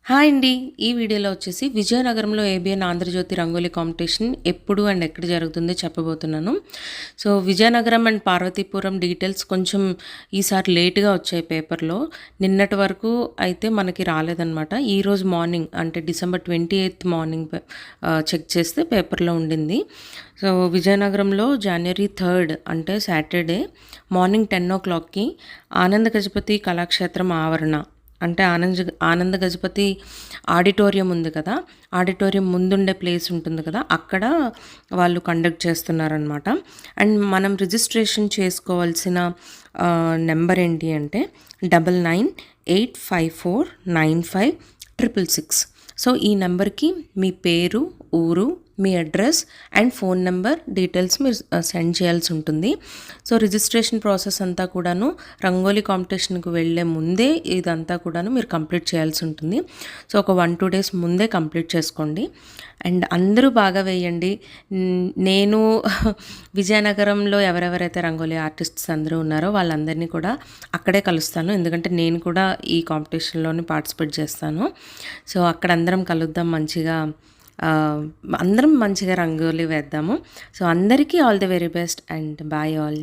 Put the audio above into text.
Hi అండి. ఈ వీడియోలో వచ్చేసి విజయనగరంలో ఏబిఎన్ ఆంధ్రజ్యోతి రంగోలీ కాంపిటీషన్ ఎప్పుడు అండ్ ఎక్కడ జరుగుతుందో చెప్పబోతున్నాను. So, Vizianagaram and Parvathipuram details కొంచెం ఈసారి లేట్‌గా వచ్చాయి పేపర్‌లో. నిన్నటి వరకు అయితే మనకి రాలేదనమాట. ఈరోజు మార్నింగ్ అంటే డిసెంబర్ 28 మార్నింగ్ చెక్ చేస్తే పేపర్‌లో ఉండింది. సో, విజయనగరంలో జనవరి 3 అంటే సాటర్డే మార్నింగ్ 10:00కి ఆనంద గజపతి కళాక్షేత్రం ఆవరణ అంటే ఆనంద గజపతి ఆడిటోరియం ఉంది కదా! ఆడిటోరియం ముందుండే ప్లేస్ ఉంటుంది కదా! అక్కడ వాళ్ళు కండక్ట్ చేస్తున్నారనమాట. అండ్ మనం రిజిస్ట్రేషన్ చేసుకోవాల్సిన నెంబర్ ఏంటి అంటే 9985495666. సో, ఈ నెంబర్‌కి మీ పేరు, ఊరు, మీ address and phone number details మీరు సెండ్ చేయాల్సి ఉంటుంది. సో, రిజిస్ట్రేషన్ ప్రాసెస్ అంతా కూడాను రంగోలీ కాంపిటీషన్‌కి వెళ్ళే ముందే ఇదంతా కూడాను మీరు కంప్లీట్ చేయాల్సి ఉంటుంది. సో, ఒక 1-2 డేస్ ముందే కంప్లీట్ చేసుకోండి. అండ్ అందరూ బాగా వేయండి. నేను విజయనగరంలో ఎవరెవరైతే రంగోలీ ఆర్టిస్ట్స్ అందరూ ఉన్నారో వాళ్ళందరినీ కూడా అక్కడే కలుస్తాను. ఎందుకంటే నేను కూడా ఈ కాంపిటీషన్‌లోనే పార్టిసిపేట్ చేస్తాను. సో, అక్కడ అందరం కలుద్దాం మంచిగా. అందరం మంచిగా రంగోలి వేద్దాము. సో, అందరికీ all the very best and bye all.